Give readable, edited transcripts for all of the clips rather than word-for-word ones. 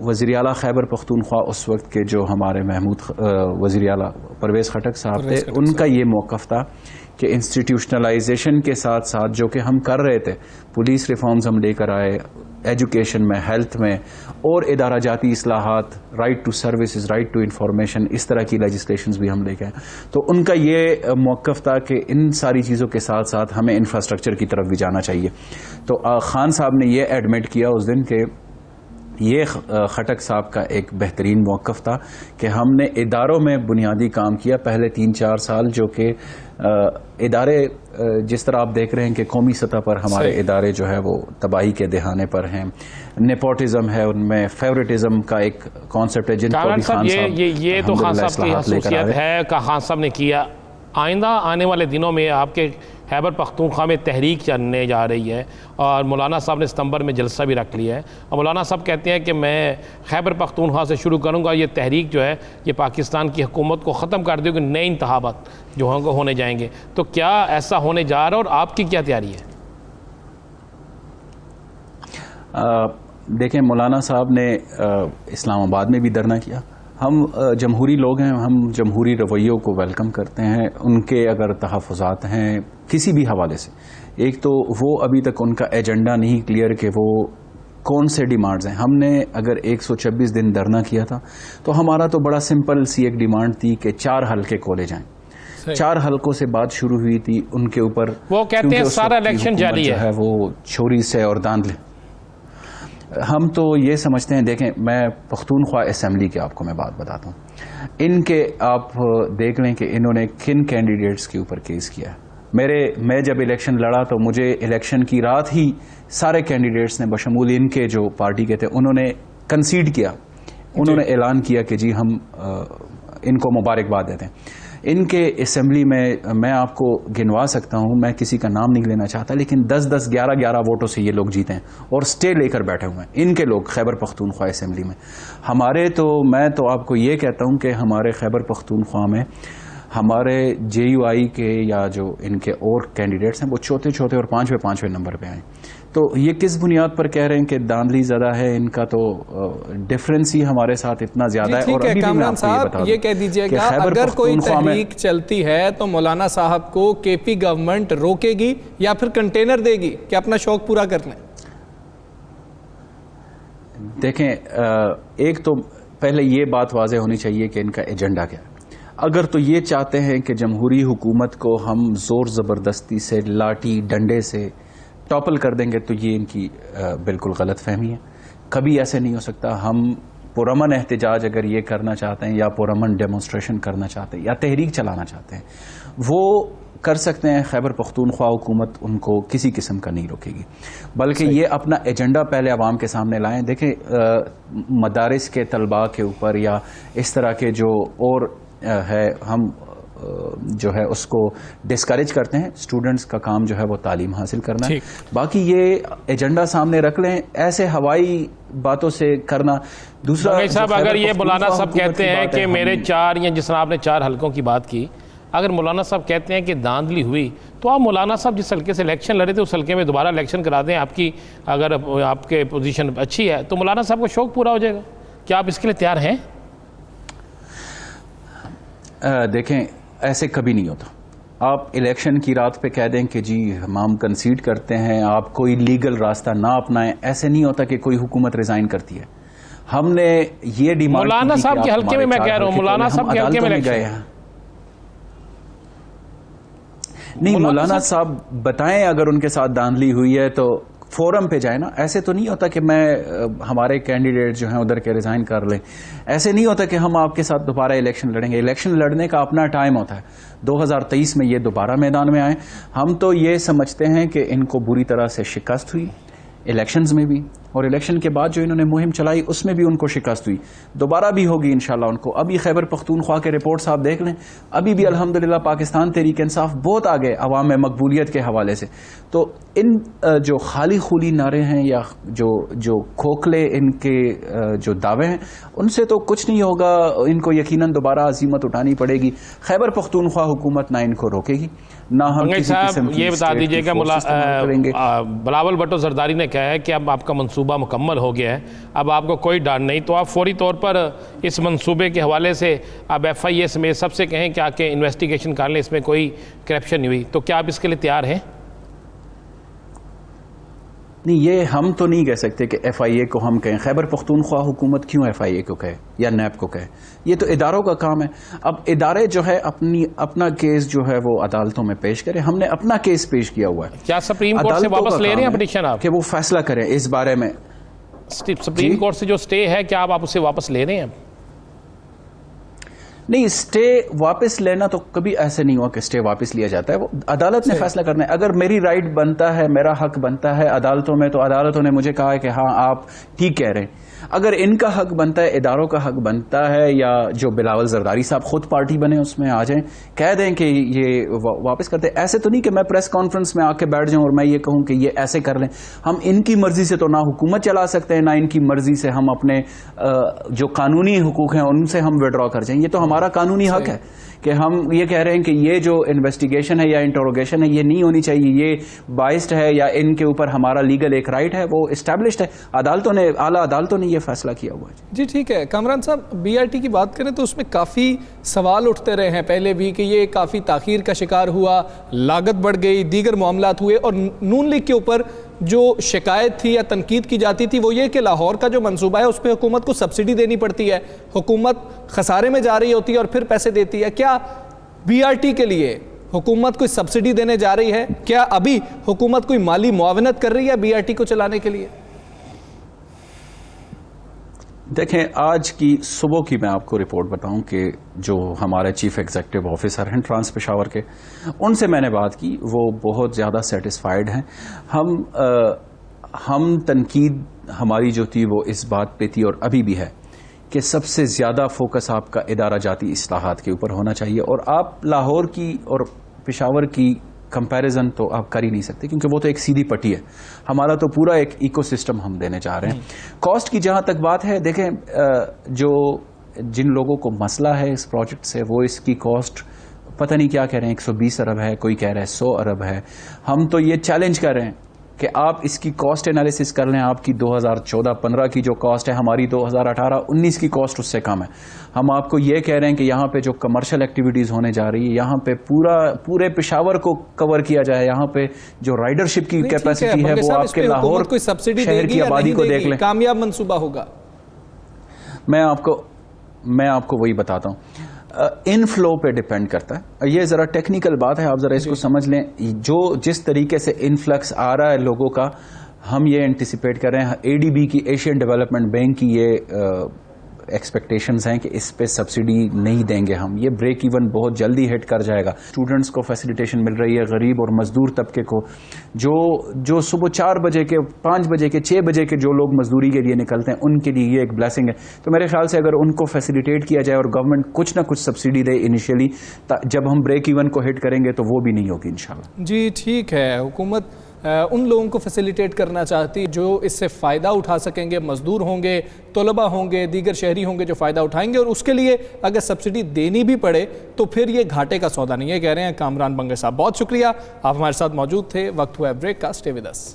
وزیر اعلیٰ خیبر پختونخوا اس وقت کے جو ہمارے محمود وزیر اعلیٰ پرویز خٹک صاحب تھے، ان کا یہ موقف تھا کہ انسٹیٹیوشنلائزیشن کے ساتھ ساتھ جو کہ ہم کر رہے تھے، پولیس ریفارمز ہم لے کر آئے، ایجوکیشن میں، ہیلتھ میں، اور ادارہ جاتی اصلاحات، right to services, right to information, اس طرح کی لیجسلیشنز بھی ہم لے کے آئے. تو ان کا یہ موقف تھا کہ ان ساری چیزوں کے ساتھ ساتھ ہمیں انفراسٹرکچر کی طرف بھی جانا چاہیے. تو خان صاحب نے یہ ایڈمٹ کیا اس دن کہ یہ خٹک صاحب کا ایک بہترین موقف تھا کہ ہم نے اداروں میں بنیادی کام کیا پہلے 3-4 سال، جو کہ ادارے جس طرح آپ دیکھ رہے ہیں کہ قومی سطح پر ہمارے ادارے جو ہے وہ تباہی کے دہانے پر ہیں، نیپوٹزم ہے ان میں، فیورٹزم کا ایک کانسیپٹ ہے جن کو بھی خان صاحب یہ تو خان صاحب کی خصوصیت ہے کہ خان صاحب نے کیا. آئندہ آنے والے دنوں میں آپ کے خیبر پختونخوا میں تحریک چلنے جا رہی ہے، اور مولانا صاحب نے ستمبر میں جلسہ بھی رکھ لیا ہے، اور مولانا صاحب کہتے ہیں کہ میں خیبر پختونخوا سے شروع کروں گا. یہ تحریک جو ہے یہ پاکستان کی حکومت کو ختم کر دے گی، نئے انتخابات جو ہونے جائیں گے. تو کیا ایسا ہونے جا رہا ہے اور آپ کی کیا تیاری ہے؟ دیکھیں، مولانا صاحب نے اسلام آباد میں بھی دھرنا کیا. ہم جمہوری لوگ ہیں، ہم جمہوری رویوں کو ویلکم کرتے ہیں. ان کے اگر تحفظات ہیں کسی بھی حوالے سے، ایک تو وہ ابھی تک ان کا ایجنڈا نہیں کلیئر کہ وہ کون سے ڈیمانڈز ہیں. ہم نے اگر 126 دن دھرنا کیا تھا تو ہمارا تو بڑا سمپل سی ایک ڈیمانڈ تھی کہ 4 حلقے کھولے جائیں. 4 حلقوں سے بات شروع ہوئی تھی. ان کے اوپر وہ کہتے ہیں سارا الیکشن جاری ہے، وہ چھوری سے اور داندلے. ہم تو یہ سمجھتے ہیں، دیکھیں میں پختونخوا اسمبلی کے آپ کو میں بات بتاتا ہوں. ان کے آپ دیکھ لیں کہ انہوں نے کن کینڈیڈیٹس کے اوپر کیس کیا ہے. میں جب الیکشن لڑا تو مجھے الیکشن کی رات ہی سارے کینڈیڈیٹس نے بشمول ان کے جو پارٹی کے تھے انہوں نے کنسیڈ کیا، انہوں نے اعلان کیا کہ جی ہم ان کو مبارکباد دیتے ہیں. ان کے اسمبلی میں آپ کو گنوا سکتا ہوں، میں کسی کا نام نہیں لینا چاہتا، لیکن 10-10 11-11 ووٹوں سے یہ لوگ جیتے ہیں اور سٹے لے کر بیٹھے ہوئے ہیں ان کے لوگ خیبر پختونخوا اسمبلی میں. میں تو آپ کو یہ کہتا ہوں کہ ہمارے خیبر پختونخوا میں ہمارے جے یو آئی کے یا جو ان کے اور کینڈیڈیٹس ہیں وہ چوتھے اور 5ویں نمبر پہ آئیں. تو یہ کس بنیاد پر کہہ رہے ہیں کہ داندلی زدہ ہے ان کا؟ تو ڈفرینس ہی ہمارے ساتھ اتنا زیادہ ہے. اور ابھی کامران صاحب یہ کہہ دیجئے گا، اگر کوئی تحریک چلتی ہے تو مولانا صاحب کو کے پی گورنمنٹ روکے گی یا پھر کنٹینر دے گی کہ اپنا شوق پورا کر لیں؟ دیکھیں، ایک تو پہلے یہ بات واضح ہونی چاہیے کہ ان کا ایجنڈا کیا ہے. اگر تو یہ چاہتے ہیں کہ جمہوری حکومت کو ہم زور زبردستی سے، لاٹھی ڈنڈے سے ٹاپل کر دیں گے تو یہ ان کی بالکل غلط فہمی ہے. کبھی ایسے نہیں ہو سکتا. ہم پرامن احتجاج اگر یہ کرنا چاہتے ہیں یا پرامن ڈیمونسٹریشن کرنا چاہتے ہیں یا تحریک چلانا چاہتے ہیں وہ کر سکتے ہیں. خیبر پختونخوا حکومت ان کو کسی قسم کا نہیں روکے گی، بلکہ یہ اپنا ایجنڈا پہلے عوام کے سامنے لائیں. دیکھیں، مدارس کے طلباء کے اوپر یا اس طرح کے جو اور ہے، ہم جو ہے اس کو ڈسکریج کرتے ہیں. اسٹوڈنٹس کا کام جو ہے وہ تعلیم حاصل کرنا ہے. باقی یہ ایجنڈا سامنے رکھ لیں، ایسے ہوائی باتوں سے کرنا. دوسرا صاحب، اگر یہ مولانا صاحب کہتے ہیں کہ میرے 4 یا جس طرح آپ نے 4 حلقوں کی بات کی، اگر مولانا صاحب کہتے ہیں کہ داندلی ہوئی تو آپ مولانا صاحب جس حلقے سے الیکشن لڑے تھے اس حلقے میں دوبارہ الیکشن کرا دیں. آپ کی اگر آپ کے پوزیشن اچھی ہے تو مولانا صاحب کو شوق پورا ہو جائے گا. کیا آپ اس کے لیے تیار ہیں؟ دیکھیں، ایسے کبھی نہیں ہوتا. آپ الیکشن کی رات پہ کہہ دیں کہ جی ہم کنسیڈ کرتے ہیں، آپ کوئی لیگل راستہ نہ اپنائیں. ایسے نہیں ہوتا کہ کوئی حکومت ریزائن کرتی ہے. ہم نے یہ ڈیمانڈ مولانا صاحب کے حلقے میں کہہ رہا ہوں، مولانا صاحب کے حلقے میں گئے ہیں. نہیں، مولانا صاحب بتائیں اگر ان کے ساتھ داندلی ہوئی ہے تو فورم پہ جائیں نا. ایسے تو نہیں ہوتا کہ ہمارے کینڈیڈیٹ جو ہیں ادھر کے ریزائن کر لیں. ایسے نہیں ہوتا کہ ہم آپ کے ساتھ دوبارہ الیکشن لڑیں گے. الیکشن لڑنے کا اپنا ٹائم ہوتا ہے. 2023 میں یہ دوبارہ میدان میں آئے. ہم تو یہ سمجھتے ہیں کہ ان کو بری طرح سے شکست ہوئی الیکشنز میں بھی، اور الیکشن کے بعد جو انہوں نے مہم چلائی اس میں بھی ان کو شکست ہوئی. دوبارہ بھی ہوگی انشاءاللہ ان کو. ابھی خیبر پختونخوا کے رپورٹس آپ دیکھ لیں، ابھی بھی الحمدللہ پاکستان تحریک انصاف بہت آگے عوام میں مقبولیت کے حوالے سے. تو ان جو خالی خولی نعرے ہیں یا جو کھوکھلے ان کے جو دعوے ہیں ان سے تو کچھ نہیں ہوگا. ان کو یقیناً دوبارہ عزیمت اٹھانی پڑے گی. خیبر پختونخوا حکومت نہ ان کو روکے گی نہ ہم منگل کسی قسم صاحب کی یہ بتا state کی دیجیے کہ force استعمال کریں گے۔ بلاول بھٹو زرداری نے کہا ہے کہ اب آپ کا منصوبہ مکمل ہو گیا ہے، اب آپ کو کوئی ڈر نہیں، تو آپ فوری طور پر اس منصوبے کے حوالے سے اب ایف آئی اے سمیت سب سے کہیں کہ آ کے انویسٹیگیشن کر لیں، اس میں کوئی کرپشن نہیں ہوئی، تو کیا آپ اس کے لیے تیار ہیں؟ نہیں، یہ ہم تو نہیں کہہ سکتے کہ ایف آئی اے کو ہم کہیں۔ خیبر پختونخوا حکومت کیوں ایف آئی اے کو کہے یا نیب کو کہے؟ یہ تو اداروں کا کام ہے۔ اب ادارے جو ہے اپنا کیس جو ہے وہ عدالتوں میں پیش کریں۔ ہم نے اپنا کیس پیش کیا ہوا ہے، کیا سپریم کورٹ سے عدالتوں واپس کا لے رہے ہیں کام ہے پٹیشن آپ؟ کہ وہ فیصلہ کریں اس بارے میں۔ سپریم کورٹ سے جو سٹے ہے کیا آپ اسے واپس لے رہے ہیں؟ نہیں، سٹے واپس لینا تو کبھی ایسے نہیں ہوا کہ سٹے واپس لیا جاتا ہے، وہ عدالت نے فیصلہ کرنا ہے۔ اگر میری رائٹ بنتا ہے، میرا حق بنتا ہے عدالتوں میں، تو عدالتوں نے مجھے کہا ہے کہ ہاں آپ ٹھیک کہہ رہے ہیں۔ اگر ان کا حق بنتا ہے، اداروں کا حق بنتا ہے، یا جو بلاول زرداری صاحب خود پارٹی بنے اس میں آ جائیں، کہہ دیں کہ یہ واپس کرتے۔ ایسے تو نہیں کہ میں پریس کانفرنس میں آ کے بیٹھ جاؤں اور میں یہ کہوں کہ یہ ایسے کر لیں۔ ہم ان کی مرضی سے تو نہ حکومت چلا سکتے ہیں، نہ ان کی مرضی سے ہم اپنے جو قانونی حقوق ہیں ان سے ہم وڈرا کر جائیں۔ یہ تو ہمارا قانونی حق ہے کہ ہم یہ کہہ رہے ہیں کہ یہ جو انویسٹیگیشن ہے یا انٹروگیشن ہے یہ نہیں ہونی چاہیے، یہ بائسڈ ہے، یا ان کے اوپر ہمارا لیگل ایک رائٹ ہے، وہ اسٹیبلشڈ ہے۔ عدالتوں نے، اعلیٰ عدالتوں نے یہ فیصلہ کیا ہوا ہے۔ جی ٹھیک ہے کامران صاحب، بی آر ٹی کی بات کریں تو اس میں کافی سوال اٹھتے رہے ہیں پہلے بھی کہ یہ کافی تاخیر کا شکار ہوا، لاگت بڑھ گئی، دیگر معاملات ہوئے، اور نون لیگ کے اوپر جو شکایت تھی یا تنقید کی جاتی تھی وہ یہ کہ لاہور کا جو منصوبہ ہے اس پہ حکومت کو سبسڈی دینی پڑتی ہے، حکومت خسارے میں جا رہی ہوتی ہے اور پھر پیسے دیتی ہے۔ کیا بی آر ٹی کے لیے حکومت کوئی سبسڈی دینے جا رہی ہے؟ کیا ابھی حکومت کوئی مالی معاونت کر رہی ہے بی آر ٹی کو چلانے کے لیے؟ دیکھیں، آج کی صبح کی میں آپ کو رپورٹ بتاؤں کہ جو ہمارے چیف ایگزیکٹو آفیسر ہیں ٹرانس پشاور کے، ان سے میں نے بات کی، وہ بہت زیادہ سیٹسفائیڈ ہیں۔ ہم تنقید ہماری جو تھی وہ اس بات پہ تھی اور ابھی بھی ہے کہ سب سے زیادہ فوکس آپ کا ادارہ جاتی اصلاحات کے اوپر ہونا چاہیے، اور آپ لاہور کی اور پشاور کی کمپیریزن تو آپ کر ہی نہیں سکتے کیونکہ وہ تو ایک سیدھی پٹی ہے۔ ہمارا تو پورا ایک ایکو سسٹم ہم دینے جا رہے ہیں۔ کاسٹ کی جہاں تک بات ہے، دیکھیں جن لوگوں کو مسئلہ ہے اس پروجیکٹ سے، وہ اس کی کاسٹ پتہ نہیں کیا کہہ رہے ہیں، 120 ارب ہے، کوئی کہہ رہا ہے 100 ارب ہے۔ ہم تو یہ چیلنج کر رہے ہیں کہ آپ اس کی کاسٹ انالیسس کر لیں، آپ کی 2014-15 کی جو کاسٹ ہے، ہماری 2018-19 کی کاسٹ اس سے کم ہے۔ ہم آپ کو یہ کہہ رہے ہیں کہ یہاں پہ جو کمرشل ایکٹیویٹیز ہونے جا رہی ہے، یہاں پہ پورے پشاور کو کور کیا جائے، یہاں پہ جو رائڈرشپ کی کیپیسٹی ہے وہ آپ کے لاہور شہر کی آبادی کو دیکھ لیں۔ کامیاب منصوبہ ہوگا؟ میں آپ کو وہی بتاتا ہوں، ان فلو پہ ڈیپینڈ کرتا ہے۔ یہ ذرا ٹیکنیکل بات ہے، آپ ذرا اس کو سمجھ لیں۔ جس طریقے سے انفلکس آ رہا ہے لوگوں کا، ہم یہ انٹیسپیٹ کر رہے ہیں۔ اے ڈی بی کی، ایشین ڈیولپمنٹ بینک کی یہ ایکسپیکٹیشنز ہیں کہ اس پہ سبسڈی نہیں دیں گے ہم، یہ بریک ایون بہت جلدی ہٹ کر جائے گا۔ اسٹوڈنٹس کو فیسیلیٹیشن مل رہی ہے، غریب اور مزدور طبقے کو، جو صبح 4 بجے کے، 5 بجے کے، 6 بجے کے جو لوگ مزدوری کے لیے نکلتے ہیں، ان کے لیے یہ ایک بلیسنگ ہے۔ تو میرے خیال سے اگر ان کو فیسیلیٹیٹ کیا جائے اور گورنمنٹ کچھ نہ کچھ سبسڈی دے انیشیلی، جب ہم بریک ایون کو ہٹ کریں گے تو وہ بھی نہیں ہوگی انشاءاللہ۔ جی ٹھیک ہے، حکومت ان لوگوں کو فیسیلیٹیٹ کرنا چاہتی جو اس سے فائدہ اٹھا سکیں گے، مزدور ہوں گے، طلبہ ہوں گے، دیگر شہری ہوں گے جو فائدہ اٹھائیں گے، اور اس کے لیے اگر سبسڈی دینی بھی پڑے تو پھر یہ گھاٹے کا سودا نہیں ہے، کہہ رہے ہیں کامران بنگے صاحب۔ بہت شکریہ، آپ ہمارے ساتھ موجود تھے۔ وقت ہوا ہے بریک کا، سٹے ود اس۔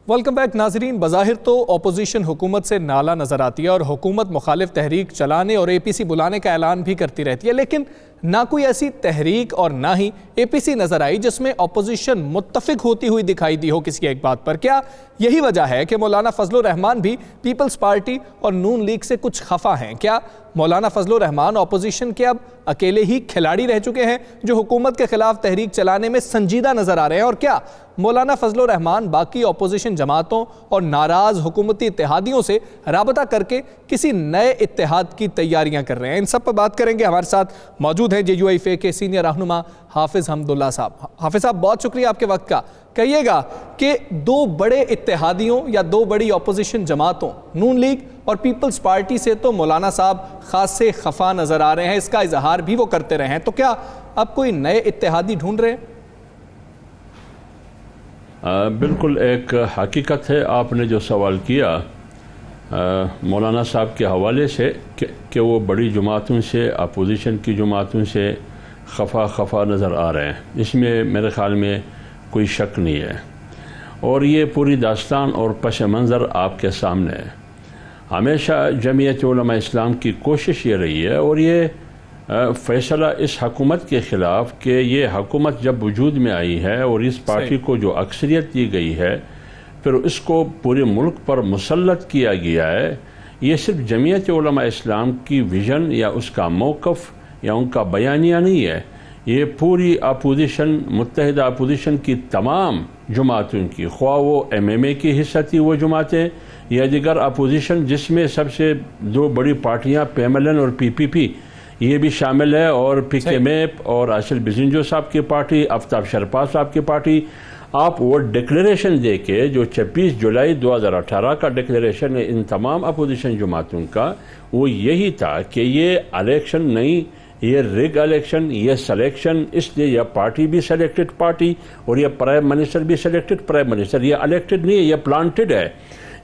ویلکم بیک ناظرین۔ بظاہر تو اپوزیشن حکومت سے نالہ نظر آتی ہے اور حکومت مخالف تحریک چلانے اور اے پی سی بلانے کا اعلان بھی کرتی رہتی ہے، لیکن نہ کوئی ایسی تحریک اور نہ ہی اے پی سی نظر آئی جس میں اپوزیشن متفق ہوتی ہوئی دکھائی دی ہو کسی ایک بات پر۔ کیا یہی وجہ ہے کہ مولانا فضل الرحمان بھی پیپلز پارٹی اور نون لیگ سے کچھ خفا ہیں؟ کیا مولانا فضل الرحمان اپوزیشن کے اب اکیلے ہی کھلاڑی رہ چکے ہیں جو حکومت کے خلاف تحریک چلانے میں سنجیدہ نظر آ رہے ہیں؟ اور کیا مولانا فضل الرحمان باقی اپوزیشن جماعتوں اور ناراض حکومتی اتحادیوں سے رابطہ کر کے کسی نئے اتحاد کی تیاریاں کر رہے ہیں؟ ان سب پر بات کریں گے۔ ہمارے ساتھ موجود ہیں جے یو آئی فے کے سینئر رہنما حافظ حمداللہ صاحب۔ حافظ صاحب بہت شکریہ آپ کے وقت کا۔ کہیے گا کہ دو بڑے اتحادیوں یا دو بڑی اپوزیشن جماعتوں نون لیگ اور پیپلز پارٹی سے تو مولانا صاحب خاصے خفا نظر آ رہے ہیں، اس کا اظہار بھی وہ کرتے رہے ہیں، تو کیا اب کوئی نئے اتحادی ڈھونڈ رہے ہیں؟ بالکل ایک حقیقت ہے آپ نے جو سوال کیا مولانا صاحب کے حوالے سے کہ وہ بڑی جماعتوں سے اپوزیشن کی جماعتوں سے خفا نظر آ رہے ہیں، اس میں میرے خیال میں کوئی شک نہیں ہے، اور یہ پوری داستان اور پس منظر آپ کے سامنے ہے۔ ہمیشہ جمعیت علماء اسلام کی کوشش یہ رہی ہے، اور یہ فیصلہ اس حکومت کے خلاف کہ یہ حکومت جب وجود میں آئی ہے اور اس پارٹی کو جو اکثریت دی گئی ہے پھر اس کو پورے ملک پر مسلط کیا گیا ہے، یہ صرف جمعیت علماء اسلام کی ویژن یا اس کا موقف یا ان کا بیانیہ نہیں ہے، یہ پوری اپوزیشن، متحدہ اپوزیشن کی تمام جماعتوں کی، خواہ وہ MMA کی حصہ تھی وہ جماعتیں یا دیگر اپوزیشن، جس میں سب سے دو بڑی پارٹیاں PMLN اور PPP یہ بھی شامل ہے، اور PKMAP اور آصل بزنجو صاحب کی پارٹی، آفتاب شرپا صاحب کی پارٹی۔ آپ وہ ڈکلیریشن دے کے جو 26 جولائی 2018 کا ڈکلیریشن ہے ان تمام اپوزیشن جماعتوں کا، وہ یہی تھا کہ یہ الیکشن نہیں، یہ ریگ الیکشن، یہ سلیکشن، اس لیے یہ پارٹی بھی سلیکٹڈ پارٹی اور یہ پرائم منسٹر بھی سلیکٹڈ پرائم منسٹر، یہ الیکٹڈ نہیں ہے، یہ پلانٹڈ ہے۔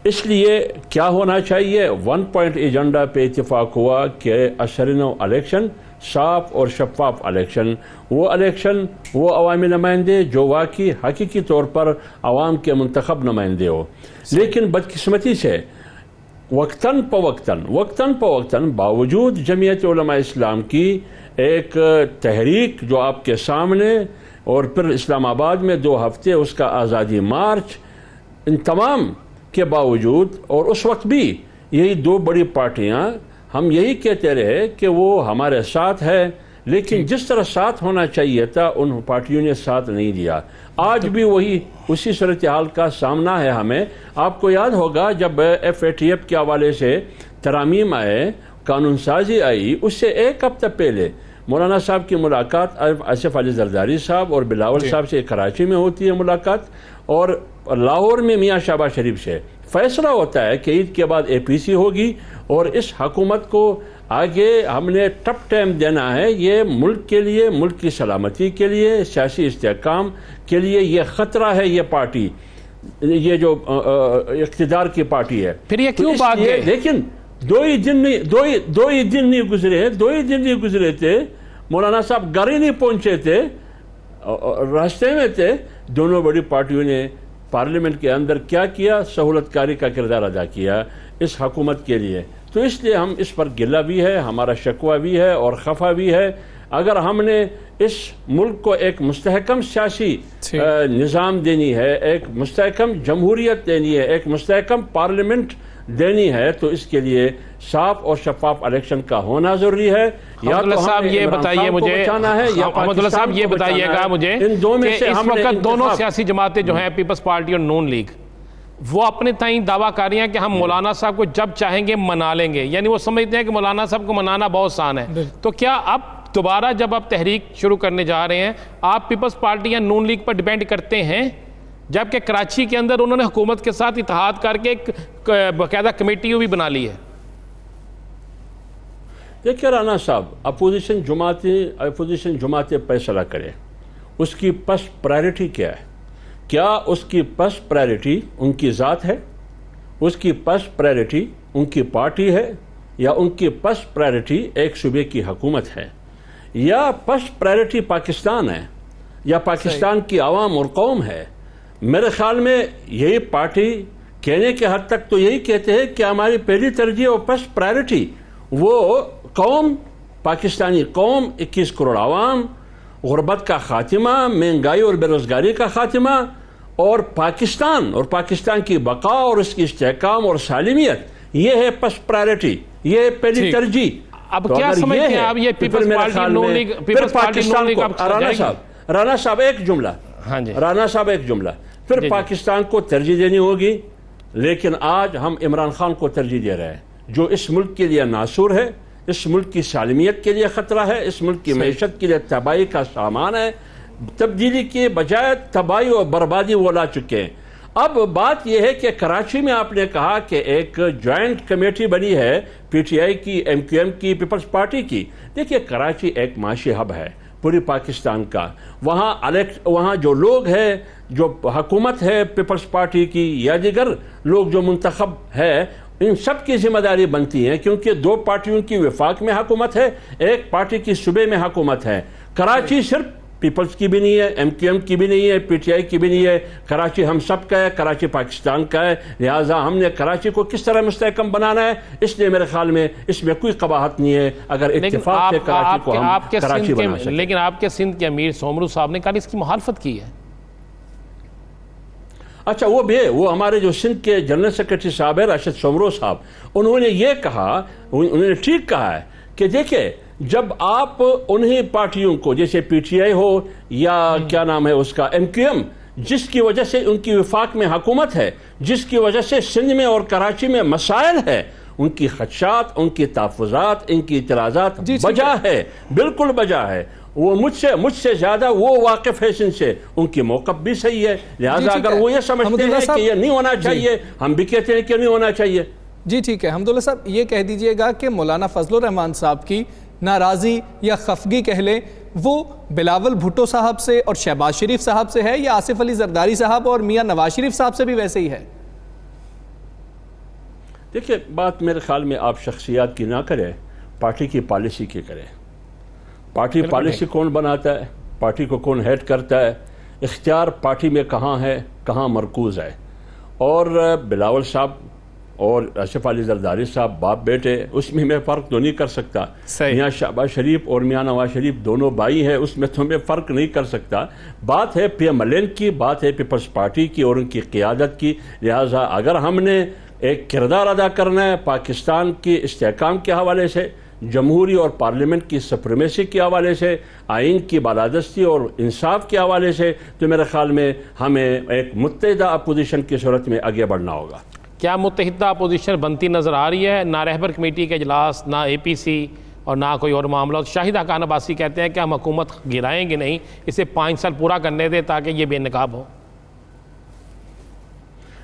اس لیے کیا ہونا چاہیے، 1 پوائنٹ ایجنڈا پہ اتفاق ہوا کہ اشرنو الیکشن، صاف اور شفاف الیکشن، وہ عوامی نمائندے جو واقعی حقیقی طور پر عوام کے منتخب نمائندے ہو۔ لیکن بدقسمتی سے وقتاً فوقتاً باوجود جمعیت علماء اسلام کی ایک تحریک جو آپ کے سامنے، اور پھر اسلام آباد میں 2 ہفتے اس کا آزادی مارچ، ان تمام کے باوجود اور اس وقت بھی یہی 2 بڑی پارٹیاں ہم یہی کہتے رہے کہ وہ ہمارے ساتھ ہے، لیکن جس طرح ساتھ ہونا چاہیے تھا ان پارٹیوں نے ساتھ نہیں دیا۔ آج بھی اسی صورتحال کا سامنا ہے ہمیں۔ آپ کو یاد ہوگا جب FATF کے حوالے سے ترامیم آئے، قانون سازی آئی، اس سے 1 ہفتہ پہلے مولانا صاحب کی ملاقات آصف علی زرداری صاحب اور بلاول صاحب سے کراچی میں ہوتی ہے ملاقات، اور لاہور میں میاں شہباز شریف سے فیصلہ ہوتا ہے کہ عید کے بعد APC ہوگی، اور اس حکومت کو آگے ہم نے ٹف ٹائم دینا ہے، یہ ملک کے لیے، ملک کی سلامتی کے لیے، سیاسی استحکام کے لیے یہ خطرہ ہے، یہ پارٹی، یہ جو اقتدار کی پارٹی ہے۔ پھر یہ کیوں بات ہے؟ لیکن دو ہی دن نہیں گزرے تھے، مولانا صاحب گھر ہی نہیں پہنچے تھے، راستے میں تھے، دونوں بڑی پارٹیوں نے پارلیمنٹ کے اندر کیا کیا، سہولت کاری کا کردار ادا کیا اس حکومت کے لیے۔ تو اس لیے ہم اس پر گلہ بھی ہے، ہمارا شکوہ بھی ہے اور خفا بھی ہے۔ اگر ہم نے اس ملک کو ایک مستحکم سیاسی نظام دینی ہے، ایک مستحکم جمہوریت دینی ہے، ایک مستحکم پارلیمنٹ دینی ہے، تو اس کے لیے صاف اور شفاف الیکشن کا ہونا ضروری ہے۔ یا تو صاحب یہ بتائیے مجھے، احمد اللہ صاحب یہ بتائیے گا مجھے کہ اس وقت دونوں سیاسی جماعتیں جو ہیں پیپلز پارٹی اور نون لیگ، وہ اپنے تائیں دعویٰ کر رہی ہیں کہ ہم مولانا صاحب کو جب چاہیں گے منا لیں گے، یعنی وہ سمجھتے ہیں کہ مولانا صاحب کو منانا بہت آسان ہے۔ تو کیا اب دوبارہ جب آپ تحریک شروع کرنے جا رہے ہیں، آپ پیپلز پارٹی یا نون لیگ پر ڈیپینڈ کرتے ہیں، جبکہ کراچی کے اندر انہوں نے حکومت کے ساتھ اتحاد کر کے ایک باقاعدہ کمیٹی بھی بنا لی ہے؟ دیکھیے رانا صاحب، اپوزیشن جماعتیں فیصلہ کرے، اس کی فرسٹ پرائرٹی کیا ہے؟ کیا اس کی فرسٹ پرائرٹی ان کی ذات ہے؟ اس کی فرسٹ پرائرٹی ان کی پارٹی ہے؟ یا ان کی فرسٹ پرائرٹی ایک صوبے کی حکومت ہے؟ یا فرسٹ پرائرٹی پاکستان ہے، یا پاکستان کی عوام اور قوم ہے؟ میرے خیال میں یہی پارٹی کہنے کے حد تک تو یہی کہتے ہیں کہ ہماری پہلی ترجیح اور فرسٹ پرائرٹی وہ قوم، پاکستانی قوم، 21 کروڑ عوام، غربت کا خاتمہ، مہنگائی اور بے روزگاری کا خاتمہ، اور پاکستان کی بقا اور اس کی استحکام اور سالمیت، یہ ہے فرسٹ پرائرٹی، یہ ہے پہلی ترجیح۔ اب کیا سمجھتے ہیں آپ یہ پیپلز پارٹی نون لیگ، پیپلز پارٹی نون لیگ؟ رانا صاحب ایک جملہ، رانا صاحب ایک جملہ، پھر پاکستان کو ترجیح دینی ہوگی، لیکن آج ہم عمران خان کو ترجیح دے رہے ہیں، جو اس ملک کے لیے ناصور ہے، اس ملک کی سالمیت کے لیے خطرہ ہے، اس ملک کی معیشت کے لیے تباہی کا سامان ہے۔ تبدیلی کے بجائے تباہی اور بربادی وہ لا چکے ہیں۔ اب بات یہ ہے کہ کراچی میں آپ نے کہا کہ ایک جوائنٹ کمیٹی بنی ہے PTI کی، MQM کی، پیپلز پارٹی کی۔ دیکھیے کراچی ایک معاشی ہب ہے پوری پاکستان کا، وہاں جو لوگ ہیں، جو حکومت ہے پیپلز پارٹی کی یا دیگر لوگ جو منتخب ہے، ان سب کی ذمہ داری بنتی ہے، کیونکہ دو پارٹیوں کی وفاق میں حکومت ہے، ایک پارٹی کی صوبے میں حکومت ہے۔ کراچی صرف پیپلز کی بھی نہیں ہے، ایم کیو ایم کی بھی نہیں ہے، پی ٹی آئی کی بھی نہیں ہے، کراچی ہم سب کا ہے، کراچی پاکستان کا ہے، لہٰذا ہم نے کراچی کو کس طرح مستحکم بنانا ہے، اس لیے میرے خیال میں اس میں کوئی قباحت نہیں ہے اگر اتفاق سے کراچی کو ہم کراچی بنا سکیں۔ لیکن آپ کے سندھ کے امیر سومرو صاحب نے کل اس کی مخالفت کی ہے۔ اچھا وہ بھی ہے، وہ ہمارے جو سندھ کے جنرل سیکرٹری صاحب ہے راشد سومرو صاحب، انہوں نے یہ کہا، انہوں نے ٹھیک کہا ہے کہ دیکھیں جب آپ انہی پارٹیوں کو جیسے پی ٹی آئی ہو یا کیا نام ہے اس کا ایم کیو ایم، جس کی وجہ سے ان کی وفاق میں حکومت ہے، جس کی وجہ سے سندھ میں اور کراچی میں مسائل ہے، ان کی خدشات، ان کی تحفظات، ان کی اعتراضات بجا ہے، بالکل بجا ہے۔ وہ مجھ سے زیادہ وہ واقف ہے سندھ سے، ان کی موقف بھی صحیح ہے، لہٰذا اگر وہ یہ سمجھتے ہیں کہ یہ نہیں ہونا چاہیے، ہم بھی کہتے ہیں کہ نہیں ہونا چاہیے۔ جی ٹھیک ہے، حمداللہ صاحب یہ کہہ دیجئے گا کہ مولانا فضل الرحمان صاحب کی ناراضی یا خفگی کہہ لیں وہ بلاول بھٹو صاحب سے اور شہباز شریف صاحب سے ہے، یا آصف علی زرداری صاحب اور میاں نواز شریف صاحب سے بھی ویسے ہی ہے؟ دیکھیں بات میرے خیال میں آپ شخصیات کی نہ کریں، پارٹی کی پالیسی کی کریں۔ پارٹی پالیسی کون بناتا ہے، پارٹی کو کون ہیڈ کرتا ہے، اختیار پارٹی میں کہاں ہے، کہاں مرکوز ہے۔ اور بلاول صاحب اور آصف علی زرداری صاحب باپ بیٹے، اس میں فرق تو نہیں کر سکتا۔ میاں شہباز شریف اور میاں نواز شریف دونوں بھائی ہیں، اس میں تو میں فرق نہیں کر سکتا۔ بات ہے پی ایم ایل این کی، بات ہے پیپلز پارٹی کی اور ان کی قیادت کی، لہٰذا اگر ہم نے ایک کردار ادا کرنا ہے پاکستان کی استحکام کے حوالے سے، جمہوری اور پارلیمنٹ کی سپریمیسی کے حوالے سے، آئین کی بالادستی اور انصاف کے حوالے سے، تو میرے خیال میں ہمیں ایک متحدہ اپوزیشن کی صورت میں آگے بڑھنا ہوگا۔ کیا متحدہ اپوزیشن بنتی نظر آ رہی ہے؟ نہ رہبر کمیٹی کے اجلاس، نہ اے پی سی اور نہ کوئی اور معاملات۔ شاہد حقان عباسی کہتے ہیں کہ ہم حکومت گرائیں گے نہیں، اسے 5 سال پورا کرنے دیں تاکہ یہ بے نقاب ہو۔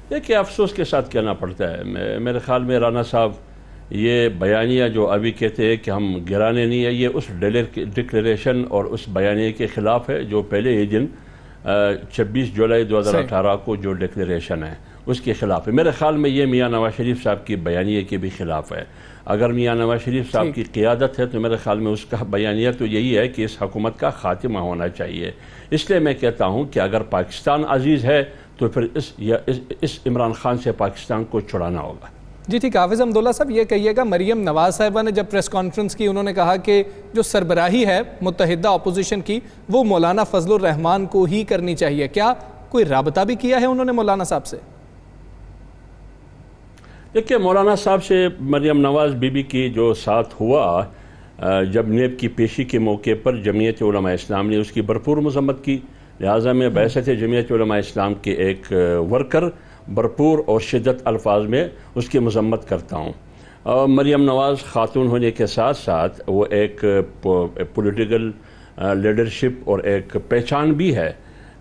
دیکھیں افسوس کے ساتھ کہنا پڑتا ہے، میرے خیال میں رانا صاحب یہ بیانیہ جو ابھی کہتے ہیں کہ ہم گرانے نہیں ہے، یہ اس ڈکلیریشن اور اس بیانیے کے خلاف ہے جو پہلے ہی دن 26 جولائی 2018 کو جو ڈکلیریشن ہے اس کے خلاف ہے۔ میرے خیال میں یہ میاں نواز شریف صاحب کی بیانیے کے بھی خلاف ہے۔ اگر میاں نواز شریف صاحب کی قیادت ہے تو میرے خیال میں اس کا بیانیہ تو یہی ہے کہ اس حکومت کا خاتمہ ہونا چاہیے۔ اس لیے میں کہتا ہوں کہ اگر پاکستان عزیز ہے تو پھر اس عمران خان سے پاکستان کو چھڑانا ہوگا۔ جی ٹھیک، حافظ حمداللہ صاحب یہ کہیے گا، مریم نواز صاحبہ نے جب پریس کانفرنس کی انہوں نے کہا کہ جو سربراہی ہے متحدہ اپوزیشن کی وہ مولانا فضل الرحمان کو ہی کرنی چاہیے، کیا کوئی رابطہ بھی کیا ہے انہوں نے مولانا صاحب سے؟ دیکھیں مولانا صاحب سے مریم نواز بی بی کی جو ساتھ ہوا جب نیب کی پیشی کے موقع پر جمعیت علماء اسلام نے اس کی بھرپور مذمت کی، لہٰذا میں بعثت جمعیت علماء اسلام کے ایک ورکر بھرپور اور شدت الفاظ میں اس کی مذمت کرتا ہوں۔ مریم نواز خاتون ہونے کے ساتھ ساتھ وہ ایک پولیٹیکل لیڈرشپ اور ایک پہچان بھی ہے،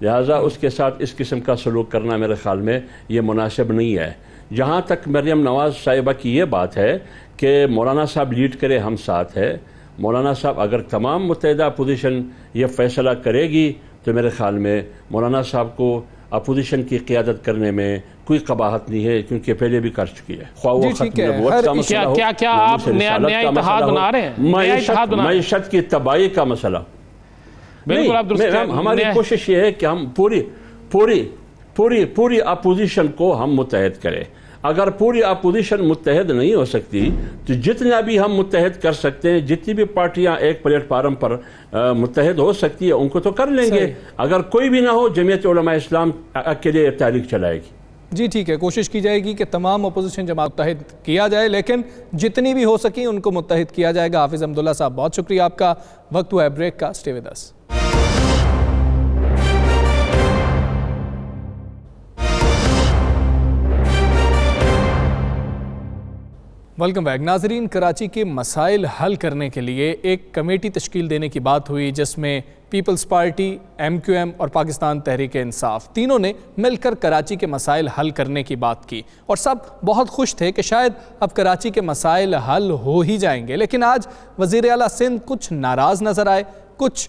لہٰذا اس کے ساتھ اس قسم کا سلوک کرنا میرے خیال میں یہ مناسب نہیں ہے۔ جہاں تک مریم نواز صاحبہ کی یہ بات ہے کہ مولانا صاحب لیڈ کرے ہم ساتھ ہے، مولانا صاحب اگر تمام متحدہ اپوزیشن یہ فیصلہ کرے گی تو میرے خیال میں مولانا صاحب کو اپوزیشن کی قیادت کرنے میں کوئی قباحت نہیں ہے، کیونکہ پہلے بھی کر چکی ہے۔ خواہ وہ ختم نبوت کا مسئلہ ہو، کیا آپ نیا اتحاد بنا رہے ہیں؟ معیشت کی تباہی کا مسئلہ، ہماری کوشش یہ ہے کہ ہم پوری اپوزیشن کو ہم متحد کریں۔ اگر پوری اپوزیشن متحد نہیں ہو سکتی تو جتنا بھی ہم متحد کر سکتے ہیں، جتنی بھی پارٹیاں ایک پلیٹ فارم پر متحد ہو سکتی ہے ان کو تو کر لیں گے۔ اگر کوئی بھی نہ ہو جمعیت علماء اسلام اکیلے تحریک چلائے گی۔ جی ٹھیک ہے، کوشش کی جائے گی کہ تمام اپوزیشن جماعت متحد کیا جائے، لیکن جتنی بھی ہو سکی ان کو متحد کیا جائے گا۔ حافظ حمداللہ صاحب بہت شکریہ آپ کا، وقت ہوا ہے بریک کا، stay with us. Welcome back ناظرین، کراچی کے مسائل حل کرنے کے لیے ایک کمیٹی تشکیل دینے کی بات ہوئی جس میں Peoples Party, M Q M اور پاکستان تحریک انصاف تینوں نے مل کر کراچی کے مسائل حل کرنے کی بات کی، اور سب بہت خوش تھے کہ شاید اب کراچی کے مسائل حل ہو ہی جائیں گے۔ لیکن آج وزیر اعلیٰ سندھ کچھ ناراض نظر آئے، کچھ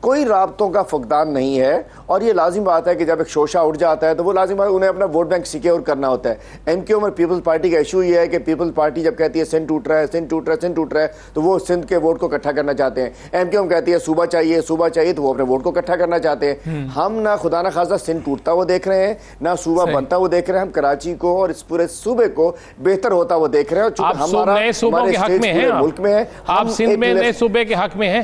کوئی رابطوں کا فقدان نہیں ہے، اور یہ لازم بات ہے کہ جب ایک شوشہ اٹھ جاتا ہے تو وہ لازم بات انہیں اپنا ووٹ بینک سیکیور کرنا ہوتا ہے۔ ایم کیو اور پیپلز پارٹی کا ایشو یہ ہے کہ پیپلز پارٹی جب کہتی ہے سندھ ٹوٹ رہا ہے، سندھ ٹوٹ رہا ہے، سندھ ٹوٹ رہا ہے، تو وہ سندھ کے ووٹ کو اکٹھا کرنا چاہتے ہیں۔ ایم کیو کہتی ہے صوبہ چاہیے، صوبہ چاہیے، تو وہ اپنے ووٹ کو اکٹھا کرنا چاہتے ہیں۔ ہم نہ خدا نہ خاصہ سندھ ٹوٹتا وہ دیکھ رہے ہیں، نہ صوبہ بنتا وہ دیکھ رہے ہیں، ہم کراچی کو اور اس پورے صوبے کو بہتر ہوتا وہ دیکھ رہے ہیں۔ آپ نئے صوبوں کے حق میں ہیں، ملک میں ہے، آپ سندھ میں نئے صوبے کے حق میں ہیں،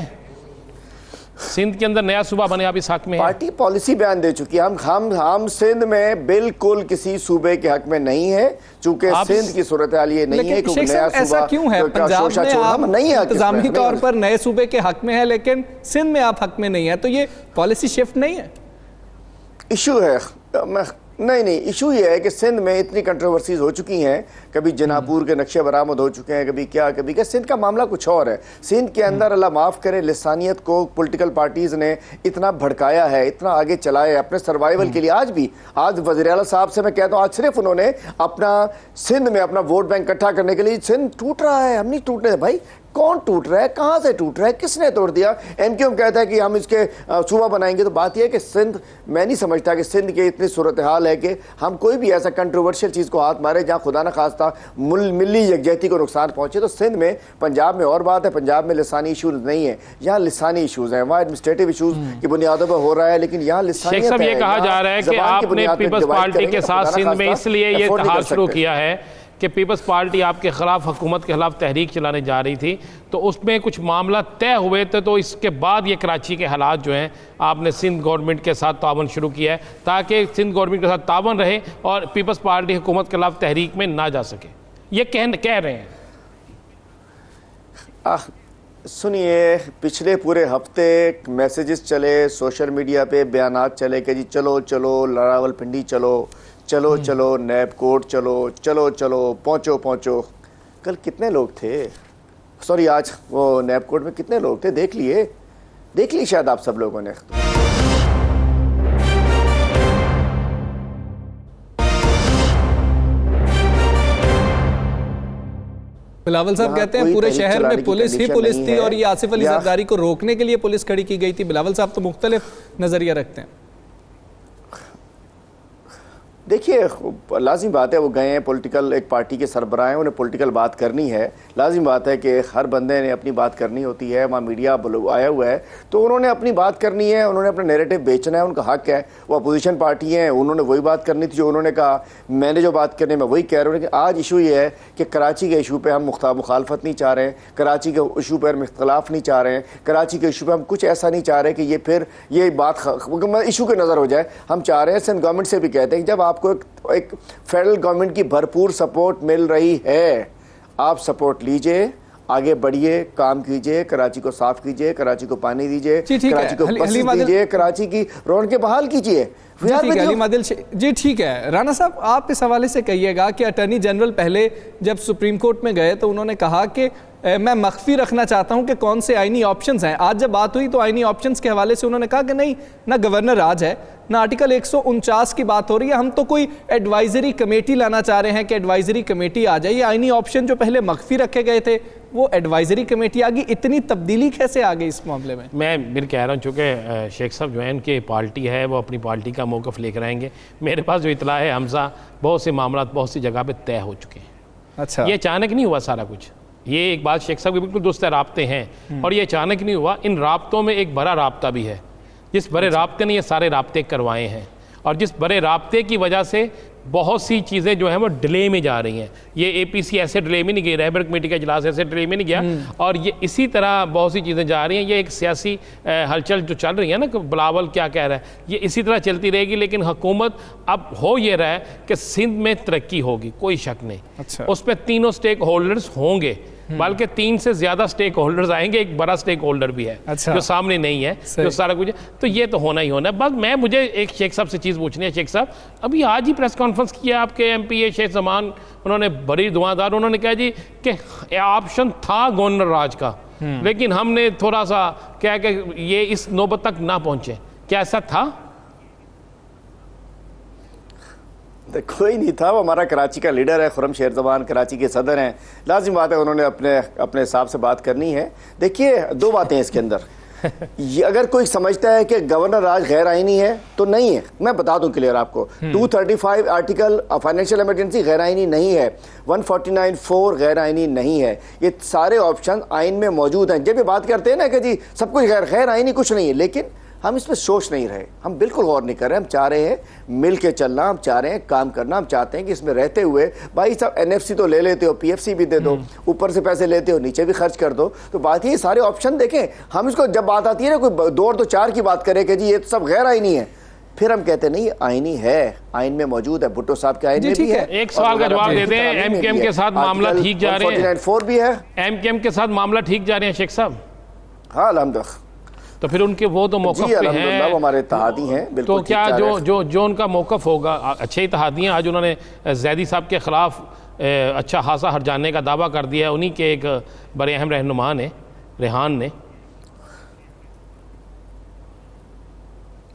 سندھ کے اندر نیا صوبہ بنے، آپ اس حق میں ہیں؟ پارٹی پالیسی بیان دے چکی ہے، ہم سندھ میں بالکل کسی صوبے کے حق میں نہیں ہے، چونکہ سندھ کی صورتحال یہ نہیں ہے کہ شیخ صاحب ایسا کیوں ہے؟ پنجاب میں آپ انتظامی طور پر نئے صوبے کے حق میں ہے لیکن سندھ میں آپ حق میں نہیں ہے، تو یہ پالیسی شفٹ نہیں ہے؟ ایشو ہے نہیں ایشو یہ ہے کہ سندھ میں اتنی کنٹروورسیز ہو چکی ہیں، کبھی جناپور کے نقشے برآمد ہو چکے ہیں، کبھی کیا سندھ کا معاملہ کچھ اور ہے۔ سندھ کے اندر اللہ معاف کرے لسانیت کو پولیٹیکل پارٹیز نے اتنا بھڑکایا ہے، اتنا آگے چلایا ہے اپنے سروائیول کے لیے۔ آج وزیر اعلیٰ صاحب سے میں کہتا ہوں، آج صرف انہوں نے اپنا سندھ میں اپنا ووٹ بینک اکٹھا کرنے کے لیے، سندھ ٹوٹ رہا ہے، ہم نہیں ٹوٹنے دیں بھائی، کون ٹوٹ رہا ہے، کہاں سے ٹوٹ رہا ہے، کس نے توڑ دیا؟ ایم کیو کہتا ہے کہ ہم اس کے صوبہ بنائیں گے، تو بات یہ ہے کہ سندھ، میں نہیں سمجھتا کہ سندھ کی اتنی صورتحال ہے کہ ہم کوئی بھی ایسا کنٹروورشل چیز کو ہاتھ مارے جہاں خدا نہ خواستہ ملی یکجہتی کو نقصان پہنچے۔ تو سندھ میں، پنجاب میں اور بات ہے، پنجاب میں لسانی ایشوز نہیں ہے، یہاں لسانی ایشوز ہیں، وہاں ایڈمنسٹریٹو ایشوز کی بنیادوں پر ہو رہا ہے، لیکن یہاں لسانیت ہے۔ شیخ صاحب یہ کہا جا رہا ہے کہ آپ نے پیپلز پارٹی کے ساتھ سندھ میں اس لیے یہ اتحاد شروع کیا ہے کہ پیپلز پارٹی آپ کے خلاف، حکومت کے خلاف تحریک چلانے جا رہی تھی، تو اس میں کچھ معاملہ طے ہوئے تھے، تو اس کے بعد یہ کراچی کے حالات جو ہیں آپ نے سندھ گورنمنٹ کے ساتھ تعاون شروع کیا ہے تاکہ سندھ گورنمنٹ کے ساتھ تعاون رہے اور پیپلز پارٹی حکومت کے خلاف تحریک میں نہ جا سکے، یہ کہہ رہے ہیں۔ سنیے، پچھلے پورے ہفتے میسیجز چلے، سوشل میڈیا پہ بیانات چلے کہ جی چلو راول پنڈی چلو نیب کوٹ چلو پہنچو۔ کل کتنے لوگ تھے؟ سوری، آج وہ نیب کوٹ میں کتنے لوگ تھے؟ دیکھ لی شاید آپ سب لوگوں نے۔ بلاول صاحب کہتے ہیں پورے شہر میں پولیس ہی پولیس تھی اور یہ آصف علی زرداری کو روکنے کے لیے پولیس کھڑی کی گئی تھی۔ بلاول صاحب تو مختلف نظریہ رکھتے ہیں۔ دیکھیے، لازم بات ہے وہ گئے ہیں، پولیٹیکل ایک پارٹی کے سربراہ ہیں، انہیں پولیٹیکل بات کرنی ہے، لازم بات ہے کہ ہر بندے نے اپنی بات کرنی ہوتی ہے، وہاں میڈیا آیا ہوا ہے تو انہوں نے اپنی بات کرنی ہے، انہوں نے اپنا نیریٹو بیچنا ہے، ان کا حق ہے، وہ اپوزیشن پارٹی ہیں، انہوں نے وہی بات کرنی تھی جو انہوں نے کہا، میں نے جو بات کرنی میں وہی کہہ رہا ہوں کہ آج ایشو یہ ہے کہ کراچی کے ایشو پہ ہم مخالفت نہیں چاہ رہے ہیں، کراچی کے ایشو پہ ہم اختلاف نہیں چاہ رہے ہیں، کراچی کے ایشو پہ ہم کچھ ایسا نہیں چاہ رہے کہ یہ پھر یہ بات ایشو کے نظر ہو جائے۔ ہم چاہ رہے ہیں، سندھ گورنمنٹ سے بھی کہتے ہیں کہ جب آپ کو ایک فیڈرل گورنمنٹ کی بھرپور سپورٹ مل رہی ہے، آپ سپورٹ لیجئے، آگے بڑھیے، کام کیجئے، کراچی کو صاف کیجئے، کراچی کو پانی دیجئے، کراچی کو بسز دیجئے، کراچی کی رونقیں بحال کیجئے۔ جی ٹھیک ہے، رانا صاحب آپ اس حوالے سے کہیے گا کہ اٹارنی جنرل پہلے جب سپریم کورٹ میں گئے تو انہوں نے کہا کہ میں مخفی رکھنا چاہتا ہوں کہ کون سے آئینی آپشنز ہیں۔ آج جب بات ہوئی تو آئینی آپشنز کے حوالے سے انہوں نے کہا کہ نہیں، نہ گورنر راج ہے، نہ آرٹیکل 149 کی بات ہو رہی ہے، ہم تو کوئی ایڈوائزری کمیٹی لانا چاہ رہے ہیں کہ ایڈوائزری کمیٹی آ جائے۔ یہ آئینی آپشن جو پہلے مخفی رکھے گئے تھے وہ ایڈوائزری کمیٹی آ گئی، اتنی تبدیلی کیسے آ گئی اس معاملے میں؟ میں پھر کہہ رہا ہوں، چونکہ شیخ صاحب جو ہیں ان کی پارٹی ہے، وہ اپنی پارٹی کا موقف لے کر آئیں گے۔ میرے پاس جو اطلاع ہے حمزہ، بہت سے معاملات بہت سی جگہ پہ طے ہو چکے ہیں۔ اچھا، یہ اچانک نہیں ہوا سارا کچھ، یہ ایک بات شیخ صاحب کے بالکل درست رابطے ہیں، اور یہ اچانک نہیں ہوا، ان رابطوں میں ایک بڑا رابطہ بھی ہے، جس بڑے رابطے نے یہ سارے رابطے کروائے ہیں، اور جس بڑے رابطے کی وجہ سے بہت سی چیزیں جو ہیں وہ ڈیلے میں جا رہی ہیں۔ یہ اے پی سی ایسے ڈیلے میں نہیں گئی، رہبر کمیٹی کا اجلاس ایسے ڈیلے میں نہیں گیا، اور یہ اسی طرح بہت سی چیزیں جا رہی ہیں۔ یہ ایک سیاسی ہلچل جو چل رہی ہے نا کہ بلاول کیا کہہ رہا ہے، یہ اسی طرح چلتی رہے گی، لیکن حکومت اب ہو یہ رہا ہے کہ سندھ میں ترقی ہوگی، کوئی شک نہیں، اس میں تینوں سٹیک ہولڈرز ہوں گے، بلکہ 3 سے زیادہ سٹیک ہولڈرز آئیں گے، ایک بڑا سٹیک ہولڈر بھی ہے جو سامنے نہیں ہے، جو سارا کچھ ہے، تو یہ تو ہونا ہی ہونا ہے۔ بس مجھے ایک شیخ صاحب سے چیز پوچھنی ہے۔ شیخ صاحب ابھی آج ہی پریس کانفرنس کیا آپ کے ایم پی اے شیخ زمان، انہوں نے بڑی دعاندار، انہوں نے کہا جی کہ آپشن تھا گورنر راج کا، لیکن ہم نے تھوڑا سا کیا کہ یہ اس نوبت تک نہ پہنچے، کیا ایسا تھا؟ کوئی نہیں تھا، وہ ہمارا کراچی کا لیڈر ہے، خرم شیر زبان کراچی کے صدر ہیں، لازم بات ہے انہوں نے اپنے حساب سے بات کرنی ہے۔ دیکھیے، دو باتیں اس کے اندر، یہ اگر کوئی سمجھتا ہے کہ گورنر راج غیر آئینی ہے تو نہیں ہے. میں بتا دوں کلیئر آپ کو, 235 آرٹیکل فائنینشیل ایمرجنسی غیر آئینی نہیں ہے, 149(4) غیر آئینی نہیں ہے. یہ سارے آپشن آئین میں موجود ہیں. جب یہ بات کرتے ہیں نا کہ جی سب کچھ غیر آئینی کچھ نہیں ہے, لیکن ہم اس پہ سوچ نہیں رہے, ہم بالکل غور نہیں کر رہے. ہم چاہ رہے ہیں مل کے چلنا, ہم چاہ رہے ہیں کام کرنا, ہم چاہتے ہیں کہ اس میں رہتے ہوئے بھائی صاحب NFC تو لے لیتے ہو, PFC بھی دے دو, اوپر سے پیسے لیتے ہو نیچے بھی خرچ کر دو. تو بات یہ سارے آپشن دیکھیں. ہم اس کو جب بات آتی ہے نا کوئی 2 اور 2 4 کی بات کرے کہ جی یہ تو سب غیر آئینی ہے, پھر ہم کہتے ہیں نہیں یہ آئینی ہے, آئین میں موجود ہے, بھٹو صاحب کے آئین میں بھی ہے. ایک سوال کا جواب دے دیں, MKM کے ساتھ معاملہ ٹھیک جا رہے ہیں, 149(4) بھی ہے, MKM کے ساتھ معاملہ ٹھیک جا رہے ہیں شیخ صاحب؟ ہاں الحمدللہ. تو پھر ان کے وہ تو موقف جی پہ الحمدللہ وہ ہمارے اتحادی ہیں. تو کیا جو ان کا موقف ہوگا, اچھے اتحادی ہیں, آج انہوں نے زیدی صاحب کے خلاف اچھا خاصا ہٹ جانے کا دعویٰ کر دیا ہے, انہی کے ایک بڑے اہم رہنما نے, ریحان نے.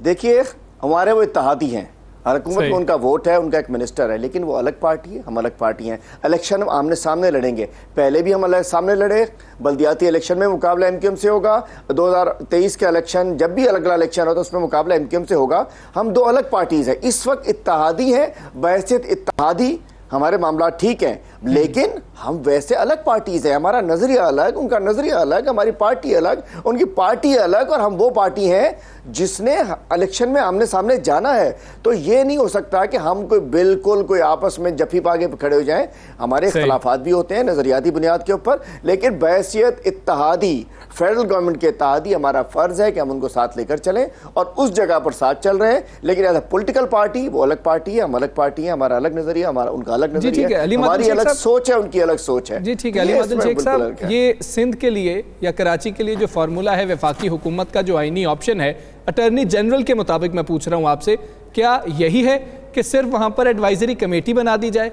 دیکھیے ہمارے وہ اتحادی ہیں, حکومت میں ان کا ووٹ ہے, ان کا ایک منسٹر ہے, لیکن وہ الگ پارٹی ہے, ہم الگ پارٹی ہیں. الیکشن ہم آمنے سامنے لڑیں گے, پہلے بھی ہم سامنے لڑے, بلدیاتی الیکشن میں مقابلہ MKM سے ہوگا, 2023 کے الیکشن جب بھی الگ الیکشن ہوتا ہے اس میں مقابلہ MKM سے ہوگا. ہم 2 الگ پارٹیز ہیں, اس وقت اتحادی ہیں, بحیثیت اتحادی ہمارے معاملات ٹھیک ہیں, لیکن ہم ویسے الگ پارٹیز ہیں. ہمارا نظریہ الگ, ان کا نظریہ الگ, ہماری پارٹی الگ, ان کی پارٹی الگ, اور ہم وہ پارٹی ہیں جس نے الیکشن میں آمنے سامنے جانا ہے. تو یہ نہیں ہو سکتا کہ ہم بالکل کوئی آپس میں جفی پاگے کھڑے ہو جائیں. ہمارے اختلافات بھی ہوتے ہیں نظریاتی بنیاد کے اوپر, لیکن بحیثیت اتحادی, فیڈرل گورنمنٹ کے اتحادی, ہمارا فرض ہے کہ ہم ان کو ساتھ لے کر چلیں, اور اس جگہ پر ساتھ چل رہے ہیں. لیکن ایز اے پولیٹیکل پارٹی وہ الگ پارٹی ہے, ہم الگ پارٹی ہیں, ہمارا الگ نظریہ, ہمارا ان کا الگ نظریہ ہے, ہماری الگ سوچ ہے, ان کی الگ سوچ ہے. جی ٹھیک ہے علی مادن شیخ صاحب, یہ سندھ کے لیے یا کراچی کے لیے جو فارمولہ ہے وفاقی حکومت کا, جو آئینی آپشن ہے, اٹارنی جنرل کے مطابق میں پوچھ رہا ہوں آپ سے, کیا یہی ہے کہ صرف وہاں پر ایڈوائزری کمیٹی بنا دی جائے؟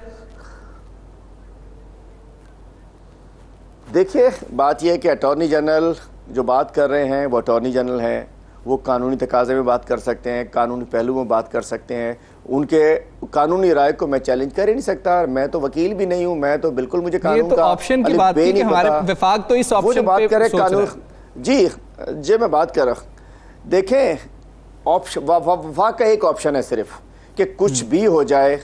دیکھیے بات یہ ہے کہ اٹارنی جنرل جو بات کر رہے ہیں وہ اٹارنی جنرل ہیں, وہ قانونی تقاضے میں بات کر سکتے ہیں, قانونی پہلو میں بات کر سکتے ہیں. ان کے قانونی رائے کو میں چیلنج کر ہی نہیں سکتا, میں تو وکیل بھی نہیں ہوں, میں تو بالکل مجھے قانون کا آپشن کی بات کی کہ ہمارے وفاق تو اس آپشن پہ سوچ رہا ہے. جی میں بات کر رہا ہوں. دیکھیں وفاق کا ایک آپشن ہے صرف کہ کچھ بھی ہو جائے,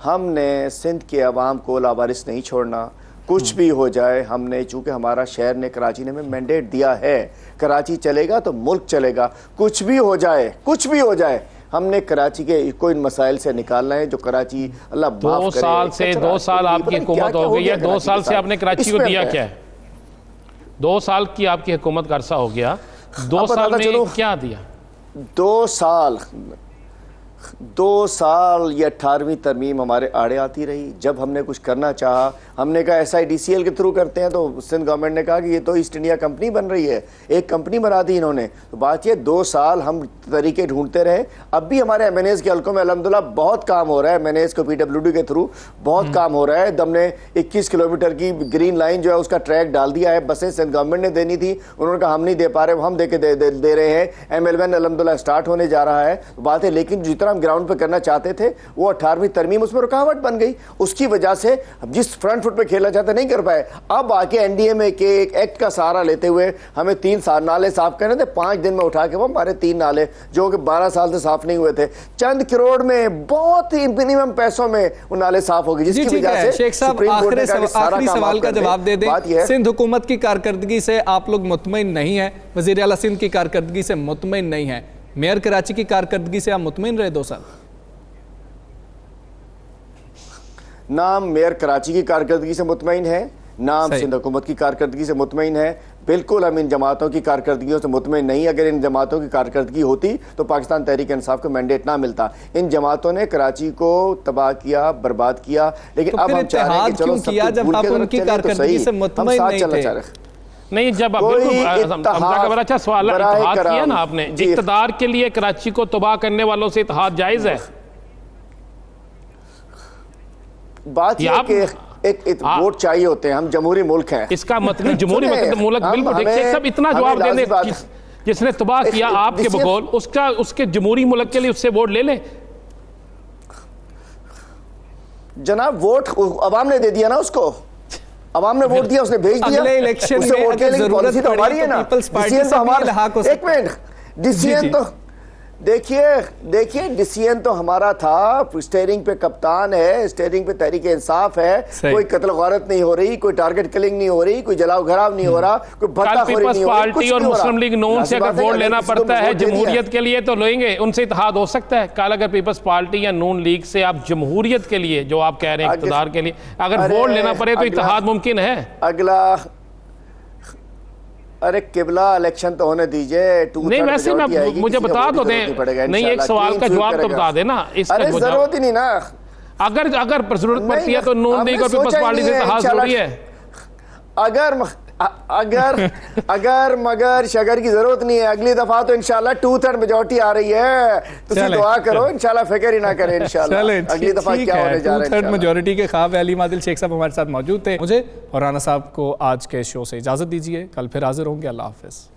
ہم نے سندھ کے عوام کو لاوارث نہیں چھوڑنا. کچھ بھی ہو جائے, ہم نے, چونکہ ہمارا شہر نے, کراچی نے ہمیں مینڈیٹ دیا ہے, کراچی چلے گا تو ملک چلے گا. کچھ بھی ہو جائے, کچھ بھی ہو جائے, ہم نے کراچی کے کوئی مسائل سے نکالنا ہے جو کراچی اللہ معاف کرے. 2 سال آپ کی حکومت ہو گئی ہے, 2 سال سے آپ نے کراچی کو دیا کیا ہے؟ 2 سال کی آپ کی حکومت کا عرصہ ہو گیا, 2 سال میں کیا دیا؟ 2 سال یہ 18ویں ترمیم ہمارے آڑے آتی رہی. جب ہم نے کچھ کرنا چاہا, ہم نے کہا SIDCL کے تھرو کرتے ہیں, تو سندھ گورنمنٹ نے کہا کہ یہ تو ایسٹ انڈیا کمپنی بن رہی ہے, ایک کمپنی بنا دی انہوں نے. تو بات یہ 2 سال ہم طریقے ڈھونڈتے رہے. اب بھی ہمارے MNAs کے حلقوں میں الحمدللہ بہت کام ہو رہا ہے, MNAs کو PWD کے تھرو بہت کام ہو رہا ہے. ہم نے 21 کلومیٹر کی گرین لائن جو ہے اس کا ٹریک ڈال دیا ہے. بسیں سندھ گورنمنٹ نے دینی تھی, انہوں نے کہا ہم نہیں دے پا رہے, ہم دے کے دے رہے ہیں. ML1 الحمدللہ اسٹارٹ ہونے جا رہا ہے. بات ہے لیکن جتنا ہم گراؤنڈ پہ کرنا چاہتے تھے وہ 18ویں ترمیم اس میں رکاوٹ بن گئی. اس کی وجہ سے جس فرنٹ فٹ پہ کھیلنا چاہتے نہیں کر پائے. اب آ کے NDA میں کے ایک ایکٹ کا سہارا لیتے ہوئے ہمیں 3 نالے صاف کرنے تھے, 5 دن میں اٹھا کے وہ ہمارے 3 نالے جو کہ 12 سال سے صاف نہیں ہوئے تھے, چند کروڑ میں, بہت ہی منیمم پیسوں میں وہ نالے صاف ہو گئے, جس کی وجہ سے شیخ صاحب آخری سوال کا جواب دے دیں. سندھ حکومت کی کارکردگی سے آپ لوگ مطمئن نہیں ہیں, وزیر اعلیٰ سندھ کی کارکردگی سے مطمئن نہیں ہیں, میئر کراچی کی کارکردگی سے آپ مطمئن رہے 2 سال؟ نام میئر کراچی کی کارکردگی سے مطمئن ہے, نام سندھ حکومت کی کارکردگی سے مطمئن ہے. بالکل ہم ان جماعتوں کی کارکردگیوں سے مطمئن نہیں. اگر ان جماعتوں کی کارکردگی ہوتی تو پاکستان تحریک انصاف کو مینڈیٹ نہ ملتا. ان جماعتوں نے کراچی کو تباہ کیا, برباد کیا, لیین اب ہم چاہ رہے ہیں کہ چلو سب کچھ بھول کے ذرا چلیں تو صحیح, ہم ساتھ چلنا چاہ رہے ہیں. نہیں, جب حمزہ کا بڑا اچھا سوال ہے, اتحاد کیا نا آپ نے, اقتدار کے لیے کراچی کو تباہ کرنے والوں سے اتحاد جائز ہے؟ بات یہ کہ ایک ووٹ چاہیے ہوتے ہیں, ہم جمہوری ملک ہیں. اس کا مطلب جمہوری ملک بالکل سب اتنا جواب دے دیں, جس نے تباہ کیا آپ کے بقول, اس کے جمہوری ملک کے لیے اس سے ووٹ لے لیں. جناب ووٹ عوام نے دے دیا نا اس کو, عوام نے ووٹ دیا، اس نے بھیج دیا، اگلے الیکشن اسے میں ووٹ اگر دینے کی ضرورت پالیسی تو پڑی ہماری ہے تو نا، پیپلز پارٹی ڈیسیژن سے تو بھی ہمارا، الحاق ہو ایک منٹ، ڈیسیژن تو دیکھیے ڈیسیژن تو ہمارا تھا، اسٹیئرنگ پہ کپتان ہے، اسٹیئرنگ پہ تحریک انصاف ہے، کوئی قتل غارت نہیں ہو رہی، کوئی ٹارگٹ کلنگ نہیں ہو رہی، کوئی جلاؤ گھراؤ نہیں ہو رہا، کوئی بھتہ خوری پیپلز نہیں ہو رہی، پارٹی اور مسلم لیگ نون سے اگر ووٹ لینا پڑتا ہے جمہوریت کے لیے تو لیں گے، ان سے اتحاد ہو سکتا ہے. کل اگر پیپلز پارٹی یا نون لیگ سے آپ جمہوریت کے لیے جو آپ کہہ رہے ہیں اقتدار کے لیے اگر ووٹ لینا پڑے تو اتحاد ممکن ہے. اگلا ارے قبلہ الیکشن تو ہونے دیجئے، نہیں ویسے مجھے بتا دو دیں، نہیں ایک سوال کا جواب تو بتا دیں نا. اس کا ضرورت ہی نہیں نا، اگر ضرورت پڑتی ہے تو نون لیگ اور پیپلز پارٹی سے اتحاد ضروری ہے. اگر مگر شگر کی ضرورت نہیں ہے، اگلی دفعہ تو انشاءاللہ 2/3 میجورٹی آ رہی ہے، تسی دعا کرو انشاءاللہ، فکر ہی نہ کریں انشاءاللہ اگلی دفعہ کیا ہونے جا رہا ہے. 2/3 میجورٹی کے خواب علی عادل شیخ صاحب ہمارے ساتھ موجود تھے. مجھے اور رانا صاحب کو آج کے شو سے اجازت دیجیے، کل پھر حاضر ہوں گے. اللہ حافظ.